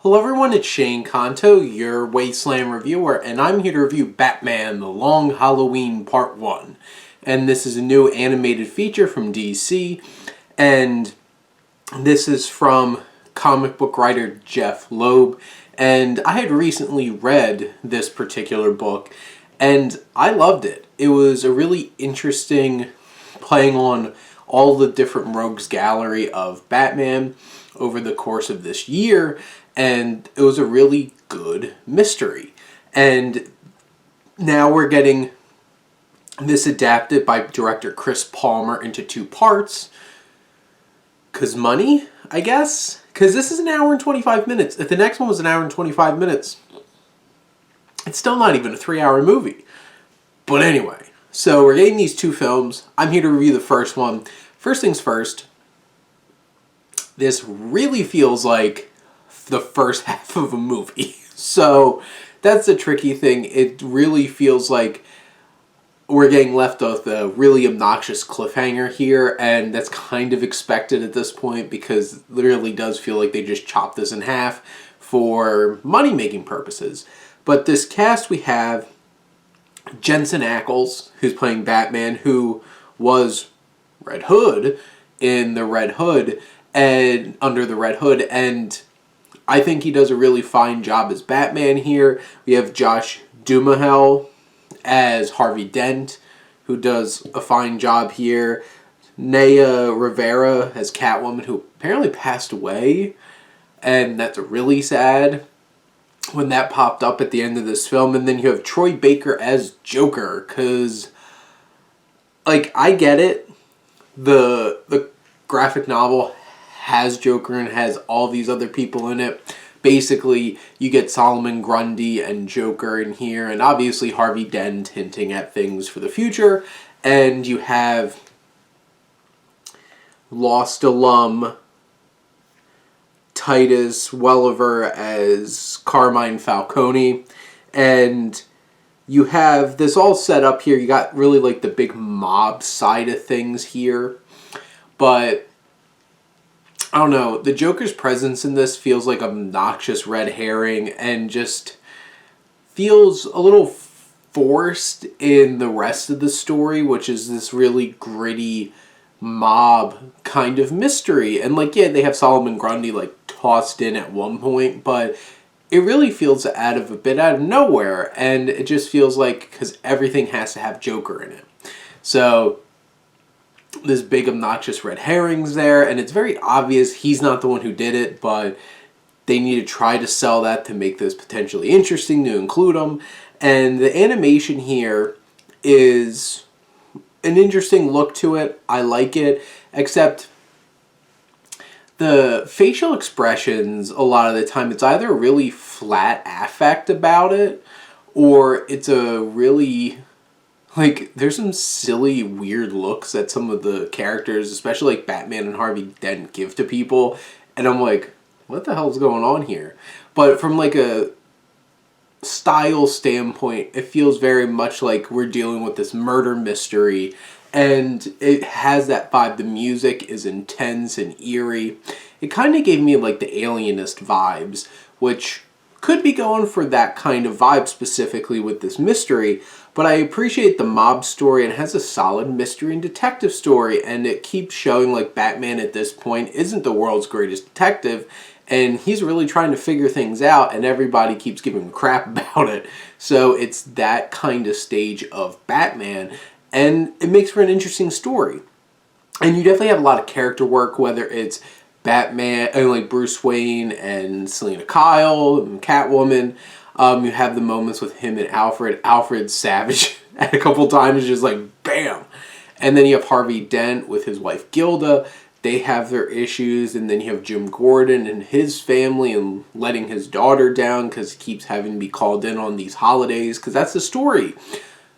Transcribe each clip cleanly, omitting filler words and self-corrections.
Hello everyone, it's Shane Kanto, your Wasteland reviewer, and I'm here to review Batman The Long Halloween Part 1. And this is a new animated feature from DC, and this is from comic book writer Jeph Loeb. And I had recently read this particular book, and I loved it. It was a really interesting playing on all the different rogues gallery of Batman over the course of this year, and it was a really good mystery. And now we're getting this adapted by director Chris Palmer into 2 parts. 'Cause money, I guess? Because this is an hour and 25 minutes. If the next one was an hour and 25 minutes, it's still not even a 3-hour movie. But anyway, so we're getting these 2 films. I'm here to review the first one. First things first, this really feels like the first half of a movie. So that's the tricky thing. It really feels like we're getting left with a really obnoxious cliffhanger here, and that's kind of expected at this point because it literally does feel like they just chopped this in half for money-making purposes. But this cast, we have Jensen Ackles, who's playing Batman, who was Red Hood in the Red Hood and under the Red Hood, and I think he does a really fine job as Batman here. We have Josh Duhamel as Harvey Dent, who does a fine job here. Naya Rivera as Catwoman, who apparently passed away, and that's really sad when that popped up at the end of this film. And then you have Troy Baker as Joker, because, like, I get it. The graphic novel has Joker and has all these other people in it. Basically, you get Solomon Grundy and Joker in here, and obviously Harvey Dent hinting at things for the future. And you have Lost alum Titus Welliver as Carmine Falcone. And you have this all set up here. You got really like the big mob side of things here. But I don't know, the Joker's presence in this feels like obnoxious red herring and just feels a little forced in the rest of the story, which is this really gritty mob kind of mystery. And like, yeah, they have Solomon Grundy like tossed in at one point, but it really feels out of nowhere, and it just feels like because everything has to have Joker in it. So this big obnoxious red herring's there, and it's very obvious he's not the one who did it, but they need to try to sell that to make this potentially interesting to include him. And the animation here is an interesting look to it. I like it, except the facial expressions, a lot of the time, it's either a really flat affect about it, or it's a really, like, there's some silly, weird looks that some of the characters, especially like Batman and Harvey Dent, give to people. And I'm like, what the hell's going on here? But from like a style standpoint, it feels very much like we're dealing with this murder mystery. And it has that vibe. The music is intense and eerie. It kind of gave me like the Alienist vibes, which could be going for that kind of vibe specifically with this mystery. But I appreciate the mob story, and it has a solid mystery and detective story, and it keeps showing like Batman at this point isn't the world's greatest detective, and he's really trying to figure things out, and everybody keeps giving him crap about it. So it's that kind of stage of Batman, and it makes for an interesting story. And you definitely have a lot of character work, whether it's Batman, and like Bruce Wayne and Selena Kyle and Catwoman. You have the moments with him and Alfred. Alfred's savage at a couple times, just like bam. And then you have Harvey Dent with his wife Gilda. They have their issues. And then you have Jim Gordon and his family and letting his daughter down because he keeps having to be called in on these holidays, because that's the story.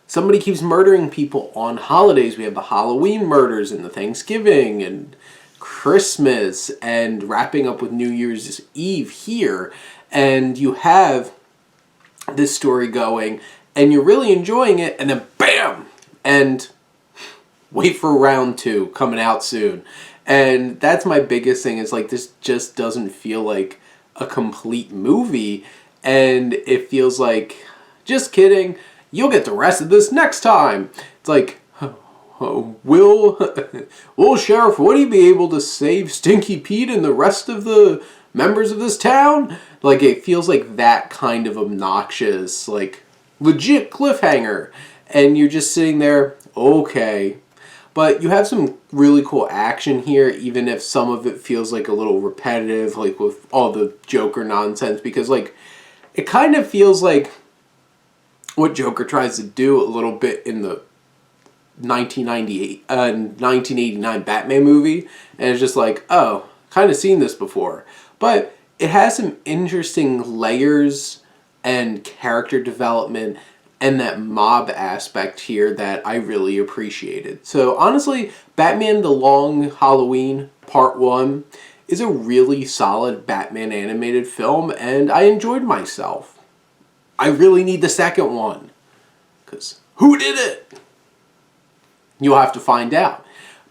Somebody keeps murdering people on holidays. We have the Halloween murders and the Thanksgiving and Christmas and wrapping up with New Year's Eve here. And you have this story going, and you're really enjoying it, and then BAM! And wait for round 2 coming out soon. And that's my biggest thing, is like, this just doesn't feel like a complete movie, and it feels like, just kidding, you'll get the rest of this next time. It's like, will Sheriff Woody be able to save Stinky Pete and the rest of the members of this town? Like, it feels like that kind of obnoxious, like, legit cliffhanger. And you're just sitting there, okay. But you have some really cool action here, even if some of it feels like a little repetitive, like with all the Joker nonsense, because, like, it kind of feels like what Joker tries to do a little bit in the 1989 Batman movie, and it's just like, oh, kind of seen this before. But it has some interesting layers and character development and that mob aspect here that I really appreciated. So honestly, Batman The Long Halloween Part 1 is a really solid Batman animated film, and I enjoyed myself. I really need the second one, because who did it? You'll have to find out.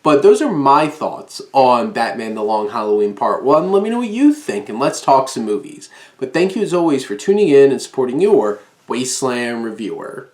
But those are my thoughts on Batman The Long Halloween Part 1. Let me know what you think, and let's talk some movies. But thank you as always for tuning in and supporting your Wasteland reviewer.